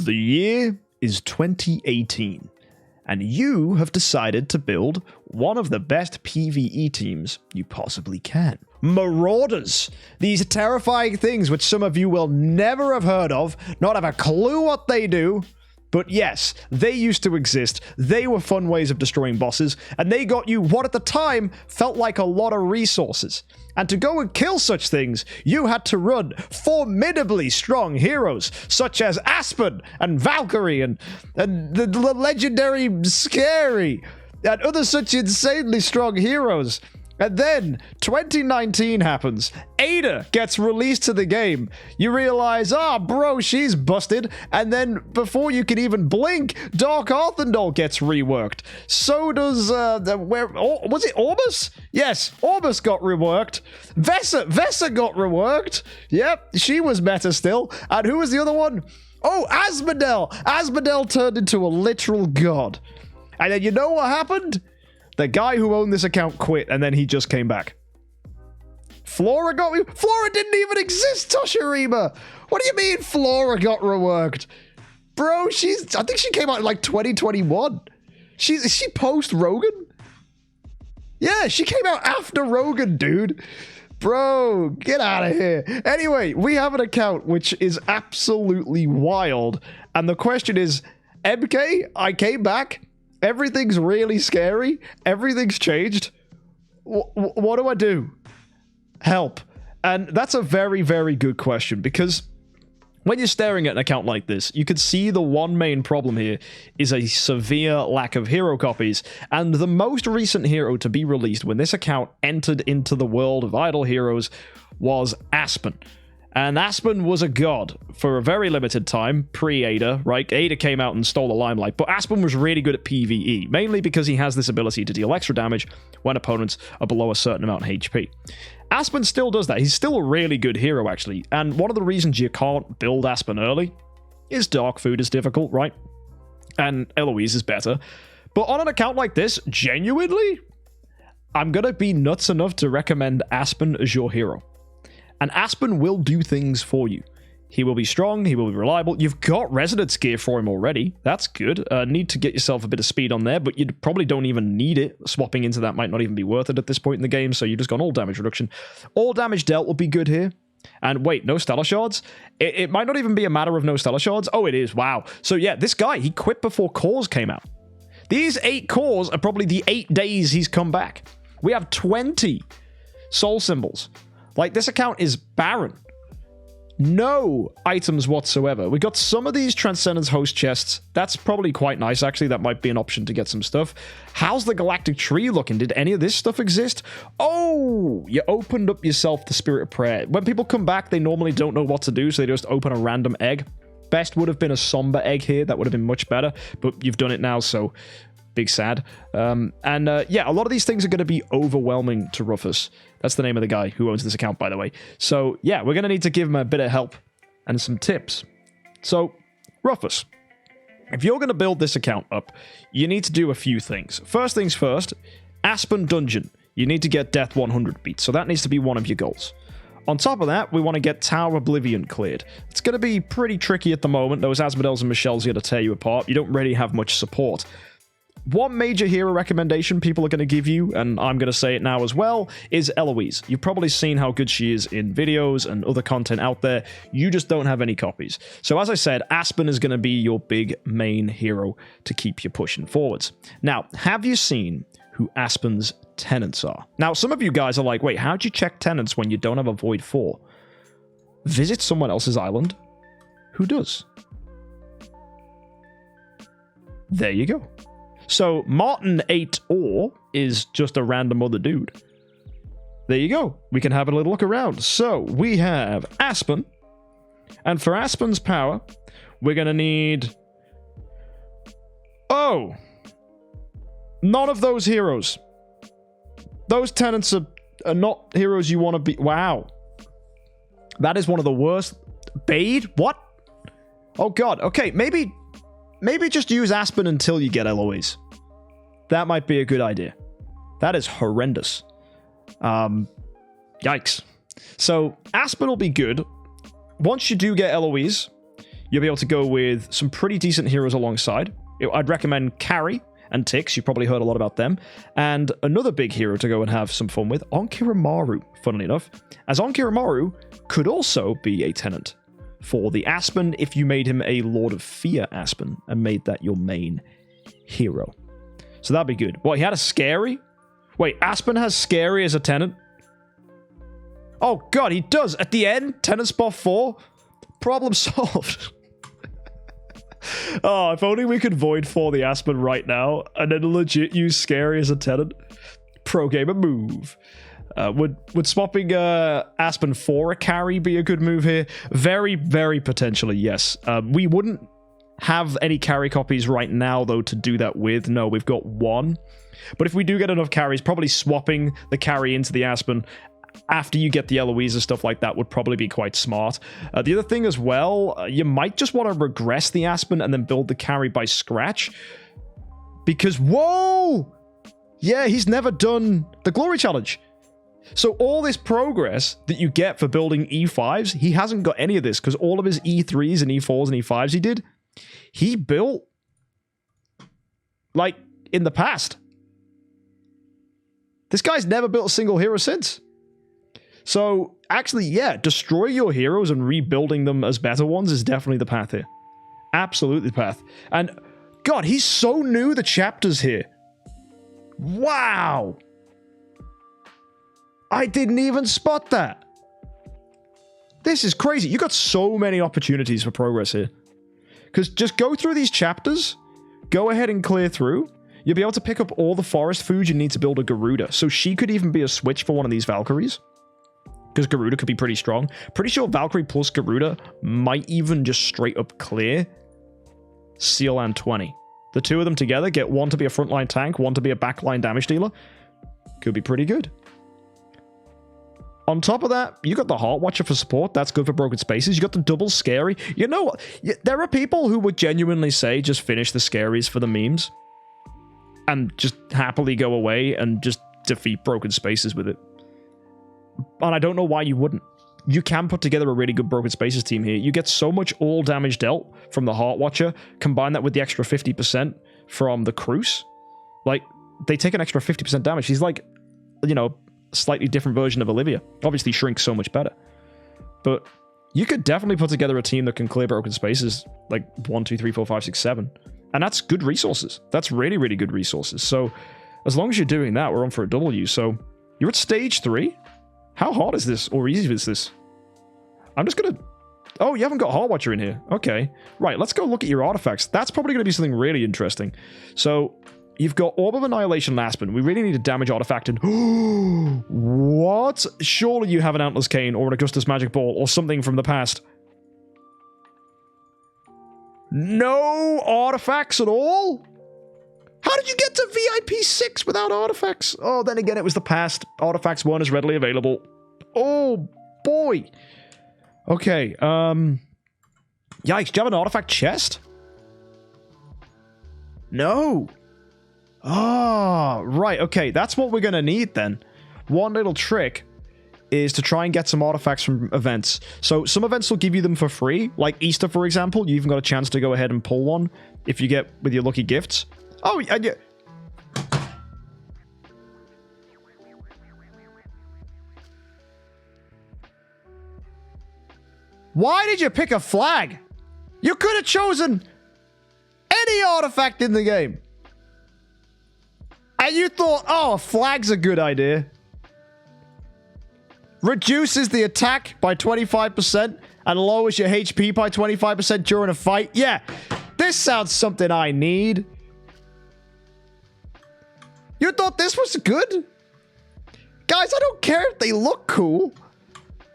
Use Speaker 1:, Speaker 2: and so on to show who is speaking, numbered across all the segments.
Speaker 1: The year is 2018, and you have decided to build one of the best PvE teams you possibly can. Marauders! These terrifying things which some of you will never have heard of, not have a clue what they do. But yes, they used to exist, they were fun ways of destroying bosses, and they got you what at the time felt like a lot of resources. And to go and kill such things, you had to run formidably strong heroes, such as Aspen and Valkyrie and the legendary Scary, and other such insanely strong heroes. And then 2019 happens. Ada gets released to the game. You realize, bro, she's busted. And then before you can even blink, Dark Arthendal gets reworked. So does was it Orbus? Yes, Orbus got reworked. Vesa got reworked. Yep, she was meta still. And who was the other one? Oh, Asmodel. Asmodel turned into a literal god. And then you know what happened? The guy who owned this account quit, and then he just came back. Flora didn't even exist, Toshirima! What do you mean Flora got reworked? Bro, I think she came out in like 2021. Is she post Rogan? Yeah, she came out after Rogan, dude. Bro, get out of here. Anyway, we have an account which is absolutely wild. And the question is, MK, I came back. Everything's really scary. Everything's changed. What do I do? Help. And that's a very, very good question, because when you're staring at an account like this, you can see the one main problem here is a severe lack of hero copies. And the most recent hero to be released when this account entered into the world of Idle Heroes was Aspen. And Aspen was a god for a very limited time, pre-Ada, right? Ada came out and stole the limelight, but Aspen was really good at PvE, mainly because he has this ability to deal extra damage when opponents are below a certain amount of HP. Aspen still does that. He's still a really good hero, actually, and one of the reasons you can't build Aspen early is Dark Food is difficult, right? And Eloise is better. But on an account like this, genuinely, I'm gonna be nuts enough to recommend Aspen as your hero. And Aspen will do things for you. He will be strong, he will be reliable. You've got Resonance gear for him already. That's good. Need to get yourself a bit of speed on there, but you probably don't even need it. Swapping into that might not even be worth it at this point in the game, so you've just gone all damage reduction. All damage dealt will be good here. And wait, no Stellar Shards? It might not even be a matter of no Stellar Shards. Oh, it is. Wow. So yeah, this guy, he quit before cores came out. These 8 cores are probably the 8 days he's come back. We have 20 soul symbols. Like, this account is barren. No items whatsoever. We got some of these Transcendence Host chests. That's probably quite nice, actually. That might be an option to get some stuff. How's the Galactic Tree looking? Did any of this stuff exist? Oh, you opened up yourself the Spirit of Prayer. When people come back, they normally don't know what to do, so they just open a random egg. Best would have been a somber egg here. That would have been much better, but you've done it now, so big sad. Yeah, a lot of these things are going to be overwhelming to Rufus. That's the name of the guy who owns this account, by the way. So yeah, we're going to need to give him a bit of help and some tips. So, Rufus, if you're going to build this account up, you need to do a few things. First things first, Aspen Dungeon. You need to get Death 100 beats, so that needs to be one of your goals. On top of that, we want to get Tower Oblivion cleared. It's going to be pretty tricky at the moment. Those Asmodels and Michelles are going to tear you apart. You don't really have much support. One major hero recommendation people are going to give you, and I'm going to say it now as well, is Eloise. You've probably seen how good she is in videos and other content out there. You just don't have any copies. So as I said, Aspen is going to be your big main hero to keep you pushing forwards. Now, have you seen who Aspen's tenants are? Now, some of you guys are like, wait, how'd you check tenants when you don't have a Void 4? Visit someone else's island who does. There you go. So, Martin 8 Or is just a random other dude. There you go. We can have a little look around. So, we have Aspen. And for Aspen's power, we're going to need... Oh! None of those heroes. Those tenants are not heroes you want to be... Wow. That is one of the worst... Bade? What? Oh, God. Okay, maybe just use Aspen until you get Eloise. That might be a good idea. That is horrendous. Yikes. So, Aspen will be good. Once you do get Eloise, you'll be able to go with some pretty decent heroes alongside. I'd recommend Carry and Tix. You've probably heard a lot about them. And another big hero to go and have some fun with, Onkiramaru, funnily enough, as Onkiramaru could also be a tenant for the Aspen if you made him a Lord of Fear Aspen and made that your main hero. So that'd be good. What, he had a Scary? Wait, Aspen has Scary as a tenant? Oh god, he does. At the end, tenant spot 4. Problem solved. Oh, if only we could void for the Aspen right now and then legit use Scary as a tenant. Pro gamer move. Would swapping Aspen for a Carry be a good move here? Very, very potentially, yes. We wouldn't have any Carry copies right now, though, to do that with. No, we've got one. But if we do get enough carries, probably swapping the Carry into the Aspen after you get the Eloise and stuff like that would probably be quite smart. The other thing as well, you might just want to regress the Aspen and then build the Carry by scratch. Because, whoa! Yeah, he's never done the Glory Challenge. So all this progress that you get for building E5s, he hasn't got any of this because all of his E3s and E4s and E5s he built like in the past. This guy's never built a single hero since. So actually, yeah, destroy your heroes and rebuilding them as better ones is definitely the path here. Absolutely the path. And god, he's so new, the chapters here. Wow. I didn't even spot that. This is crazy. You got so many opportunities for progress here. Because just go through these chapters, go ahead and clear through. You'll be able to pick up all the forest food you need to build a Garuda. So she could even be a switch for one of these Valkyries. Because Garuda could be pretty strong. Pretty sure Valkyrie plus Garuda might even just straight up clear Seal and 20. The two of them together get one to be a frontline tank, one to be a backline damage dealer. Could be pretty good. On top of that, you got the Heart Watcher for support. That's good for broken spaces. You got the double Scary. You know what? There are people who would genuinely say just finish the Scaries for the memes. And just happily go away and just defeat broken spaces with it. And I don't know why you wouldn't. You can put together a really good broken spaces team here. You get so much all damage dealt from the Heart Watcher. Combine that with the extra 50% from the Cruise. Like, they take an extra 50% damage. He's like, you know, slightly different version of Olivia. Obviously shrinks so much better. But you could definitely put together a team that can clear broken spaces like 1, 2, 3, 4, 5, 6, 7. And that's good resources. That's really, really good resources. So as long as you're doing that, we're on for a W. So you're at stage 3. How hard is this or easy is this? I'm just gonna... Oh, you haven't got Heart Watcher in here. Okay. Right, let's go look at your artifacts. That's probably going to be something really interesting. So you've got Orb of Annihilation and Aspen. We really need a damage artifact and... What? Surely you have an Antler's Cane or an Augustus Magic Ball or something from the past. No artifacts at all? How did you get to VIP 6 without artifacts? Oh, then again, it was the past. Artifacts weren't as readily available. Oh, boy. Okay, yikes, do you have an artifact chest? No. Ah, right, okay, that's what we're gonna need then. One little trick is to try and get some artifacts from events. So some events will give you them for free, like Easter, for example. You even got a chance to go ahead and pull one if you get with your lucky gifts. Oh, and yeah. Why did you pick a flag? You could have chosen any artifact in the game. And you thought, oh, a flag's a good idea. Reduces the attack by 25% and lowers your HP by 25% during a fight. Yeah, this sounds something I need. You thought this was good? Guys, I don't care if they look cool.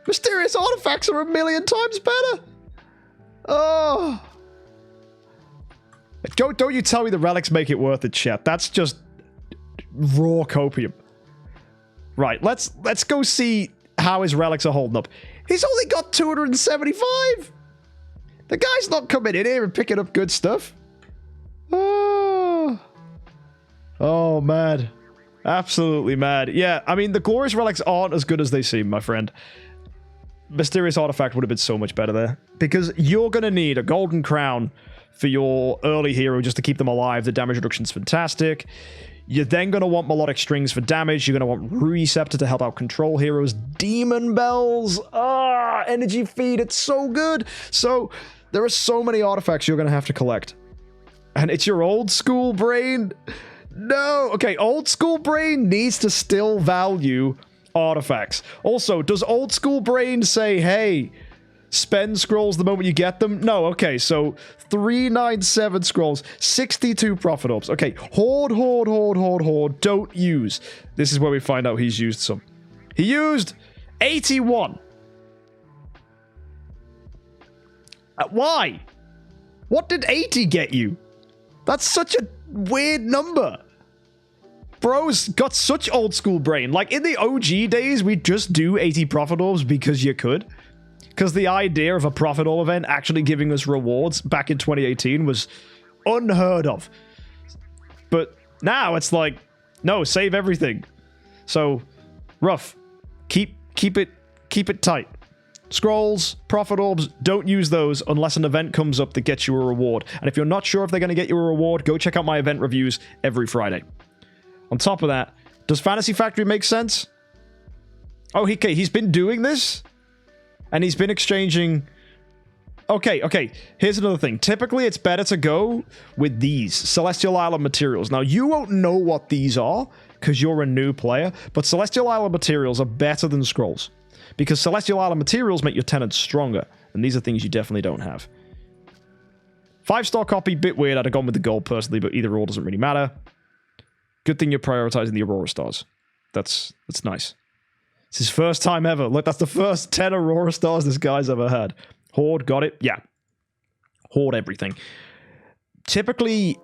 Speaker 1: Mysterious artifacts are 1,000,000 times better. Oh. Don't you tell me the relics make it worth it, chat. That's just raw copium. Right, let's go see how his relics are holding up. He's only got 275. The guy's not coming in here and picking up good stuff. Oh. Oh, mad. Absolutely mad. Yeah, I mean, the glorious relics aren't as good as they seem, my friend. Mysterious Artifact would have been so much better there. Because you're going to need a Golden Crown for your early hero just to keep them alive. The damage reduction's fantastic. You're then going to want Melodic Strings for damage. You're going to want Rui Scepter to help out control heroes. Demon Bells. Energy Feed. It's so good. So there are so many artifacts you're going to have to collect. And it's your old school brain. No. Okay, old school brain needs to still value artifacts. Also, does old school brain say, hey, spend scrolls the moment you get them? No, okay, so 397 scrolls, 62 profit orbs. Okay, hoard, don't use. This is where we find out he's used some. He used 81. Why? What did 80 get you? That's such a weird number. Bro's got such old school brain. Like, in the OG days, we'd just do 80 profit orbs because you could. Because the idea of a profit orb event actually giving us rewards back in 2018 was unheard of. But now it's like, no, save everything. So, rough. Keep it tight. Scrolls, profit orbs, don't use those unless an event comes up that gets you a reward. And if you're not sure if they're going to get you a reward, go check out my event reviews every Friday. On top of that, does Fantasy Factory make sense? Oh, okay, he's been doing this? And he's been exchanging... Okay, here's another thing. Typically, it's better to go with these Celestial Island materials. Now, you won't know what these are, because you're a new player, but Celestial Island materials are better than scrolls. Because Celestial Island materials make your tenants stronger, and these are things you definitely don't have. 5-star copy, bit weird. I'd have gone with the gold personally, but either or doesn't really matter. Good thing you're prioritizing the Aurora Stars. That's nice. It's his first time ever. Look, that's the first 10 Aurora Stars this guy's ever had. Hoard, got it? Yeah. Hoard everything. Typically,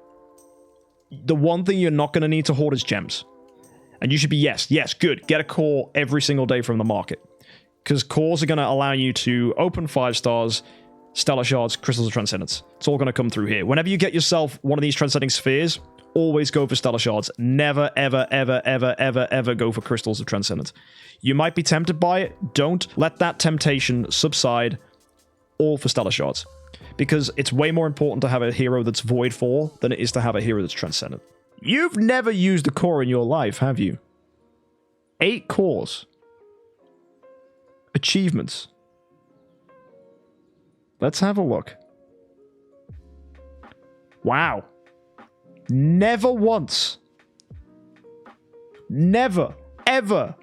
Speaker 1: the one thing you're not going to need to hoard is gems. And you should be, yes, good. Get a core every single day from the market. Because cores are going to allow you to open 5 stars, Stellar Shards, Crystals of Transcendence. It's all going to come through here. Whenever you get yourself one of these Transcending Spheres, always go for Stellar Shards. Never, ever go for Crystals of Transcendence. You might be tempted by it. Don't let that temptation subside. All for Stellar Shards. Because it's way more important to have a hero that's Void 4 than it is to have a hero that's Transcendent. You've never used a core in your life, have you? 8 cores. Achievements. Let's have a look. Wow. Never once. Never, ever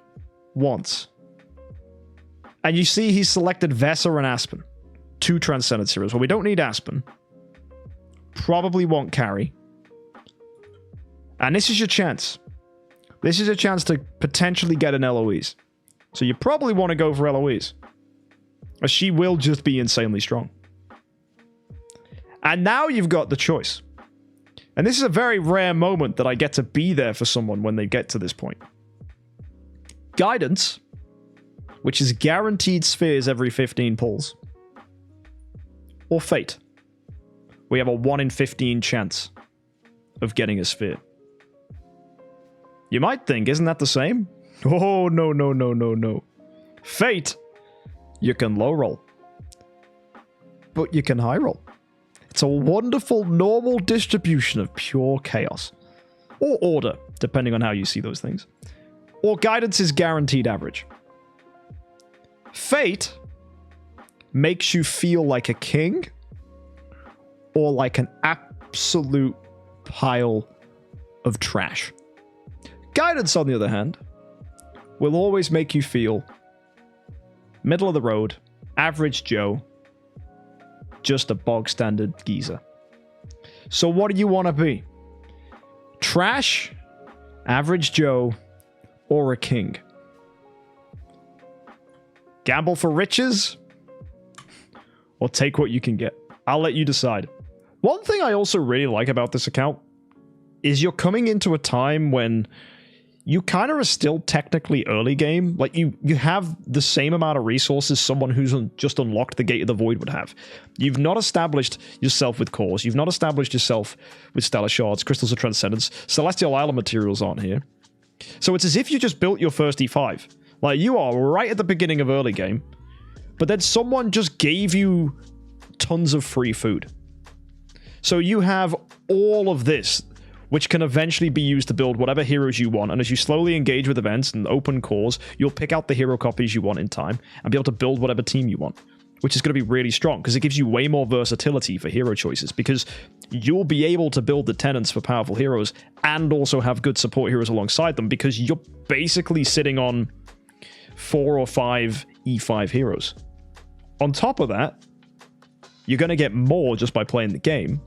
Speaker 1: once. And you see he's selected Vesa and Aspen. 2 Transcendence heroes. Well, we don't need Aspen. Probably won't carry. And this is your chance. This is a chance to potentially get an Eloise. So you probably want to go for Eloise. As she will just be insanely strong. And now you've got the choice. And this is a very rare moment that I get to be there for someone when they get to this point. Guidance, which is guaranteed spheres every 15 pulls. Or Fate. We have a 1 in 15 chance of getting a sphere. You might think, isn't that the same? Oh, no. Fate, you can low roll. But you can high roll. It's a wonderful normal distribution of pure chaos. Or order, depending on how you see those things. Or guidance is guaranteed average. Fate makes you feel like a king or like an absolute pile of trash. Guidance, on the other hand, will always make you feel middle of the road, average Joe, just a bog standard geezer. So what do you want to be? Trash, average Joe, or a king? Gamble for riches? Or take what you can get? I'll let you decide. One thing I also really like about this account is you're coming into a time when you kind of are still technically early game. Like, you have the same amount of resources someone who's just unlocked the Gate of the Void would have. You've not established yourself with cores. You've not established yourself with Stellar Shards, Crystals of Transcendence. Celestial Island materials aren't here. So it's as if you just built your first E5. Like, you are right at the beginning of early game, but then someone just gave you tons of free food. So you have all of this, which can eventually be used to build whatever heroes you want, and as you slowly engage with events and open cores, you'll pick out the hero copies you want in time, and be able to build whatever team you want, which is going to be really strong, because it gives you way more versatility for hero choices, because you'll be able to build the tenants for powerful heroes, and also have good support heroes alongside them, because you're basically sitting on 4 or 5 E5 heroes. On top of that, you're going to get more just by playing the game,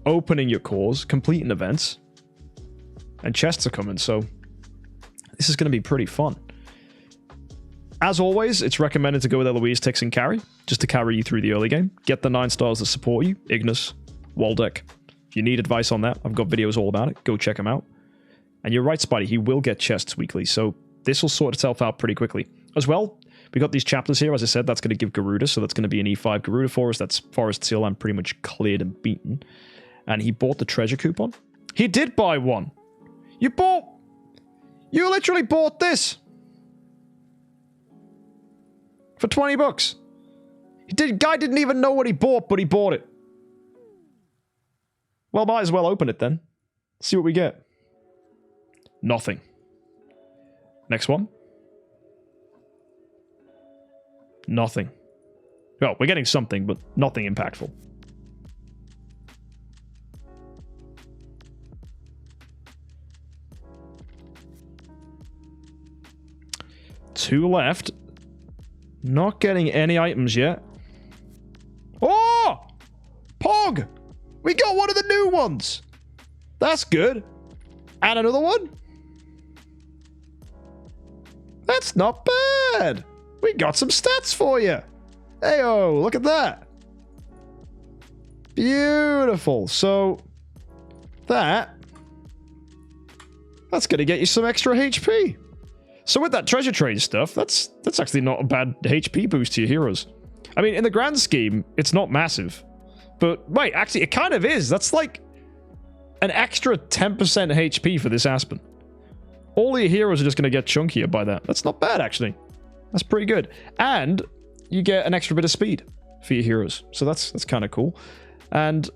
Speaker 1: opening your cores, completing events, and chests are coming, so this is going to be pretty fun. As always, it's recommended to go with Eloise, Tix, and Carry, just to carry you through the early game. Get the 9 stars that support you, Ignis, Waldeck. If you need advice on that, I've got videos all about it. Go check them out. And you're right, Spidey, he will get chests weekly, so this will sort itself out pretty quickly. As well, we got these chapters here, as I said, that's going to give Garuda, so that's going to be an E5 Garuda for us. That's Forest Seal, I'm pretty much cleared and beaten. And he bought the treasure coupon. He did buy one. You literally bought this. For 20 bucks. Guy didn't even know what he bought, but he bought it. Well, might as well open it then. See what we get. Nothing. Next one. Nothing. Well, we're getting something, but nothing impactful. Two left. Not getting any items yet. Oh! Pog! We got one of the new ones! That's good. And another one? That's not bad! We got some stats for you! Heyo, look at that! Beautiful. So, that's gonna get you some extra HP. So with that treasure trade stuff, that's actually not a bad HP boost to your heroes. I mean, in the grand scheme, it's not massive. But, wait, actually, it kind of is. That's like an extra 10% HP for this Aspen. All your heroes are just going to get chunkier by that. That's not bad, actually. That's pretty good. And you get an extra bit of speed for your heroes. So that's kind of cool. And,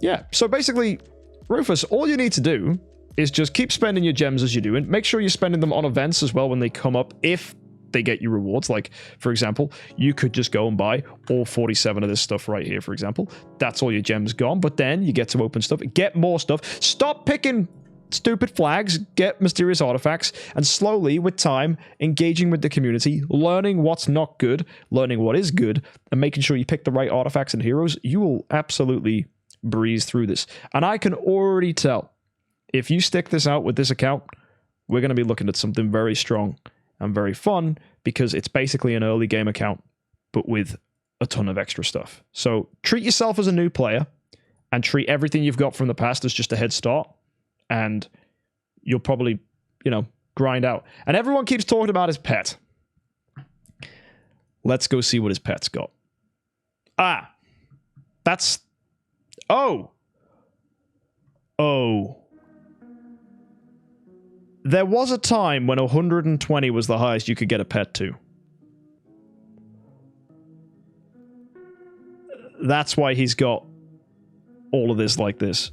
Speaker 1: yeah. So basically, Rufus, all you need to do is just keep spending your gems as you're doing. Make sure you're spending them on events as well when they come up, if they get you rewards. Like, for example, you could just go and buy all 47 of this stuff right here, for example. That's all your gems gone, but then you get to open stuff, get more stuff. Stop picking stupid flags, get mysterious artifacts, and slowly, with time, engaging with the community, learning what's not good, learning what is good, and making sure you pick the right artifacts and heroes, you will absolutely breeze through this. And I can already tell, if you stick this out with this account, we're going to be looking at something very strong and very fun, because it's basically an early game account, but with a ton of extra stuff. So treat yourself as a new player, and treat everything you've got from the past as just a head start, and you'll probably, grind out. And everyone keeps talking about his pet. Let's go see what his pet's got. That's... Oh! There was a time when 120 was the highest you could get a pet to. That's why he's got all of this like this.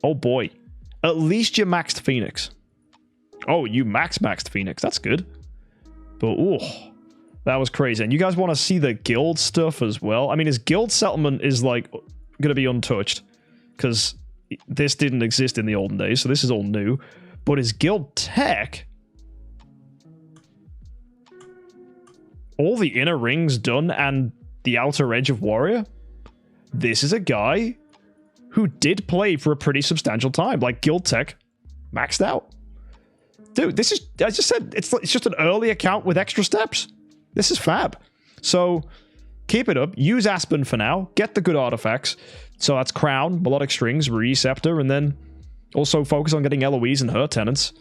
Speaker 1: Oh boy. At least you maxed Phoenix. Oh, you maxed Phoenix. That's good. But, that was crazy. And you guys want to see the guild stuff as well? I mean, his guild settlement is, like, going to be untouched, because this didn't exist in the olden days, so this is all new. But his guild tech, all the inner rings done and the outer edge of warrior, this is a guy who did play for a pretty substantial time. Like, guild tech maxed out. Dude, this is, I just said, it's just an early account with extra steps. This is fab. So keep it up. Use Aspen for now. Get the good artifacts. So that's Crown, Melodic Strings, Receptor, and then also focus on getting Eloise and her tenants.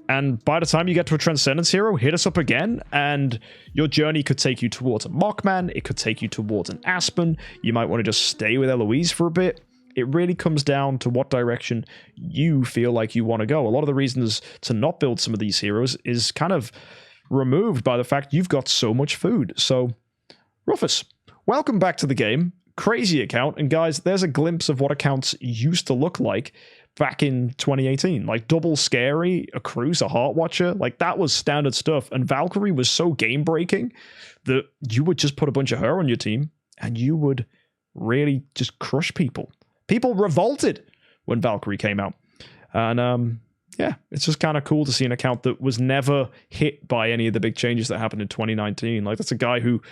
Speaker 1: And by the time you get to a Transcendence hero, hit us up again, and your journey could take you towards a Mockman. It could take you towards an Aspen. You might want to just stay with Eloise for a bit. It really comes down to what direction you feel like you want to go. A lot of the reasons to not build some of these heroes is kind of removed by the fact you've got so much food. So, Rufus, welcome back to the game. Crazy account. And guys, there's a glimpse of what accounts used to look like back in 2018. Like Double Scary, a Cruise, a Heart Watcher. Like that was standard stuff. And Valkyrie was so game breaking that you would just put a bunch of her on your team and you would really just crush people. People revolted when Valkyrie came out. And yeah, it's just kind of cool to see an account that was never hit by any of the big changes that happened in 2019. Like that's a guy who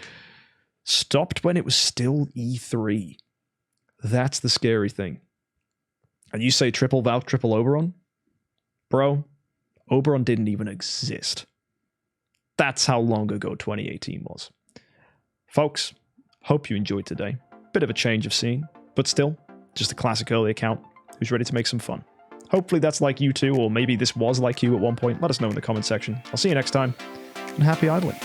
Speaker 1: stopped when it was still E3. That's the scary thing. And you say triple Valk, triple Oberon? Bro, Oberon didn't even exist. That's how long ago 2018 was. Folks, hope you enjoyed today. Bit of a change of scene, but still, just a classic early account who's ready to make some fun. Hopefully that's like you too, or maybe this was like you at one point. Let us know in the comment section. I'll see you next time, and happy idling.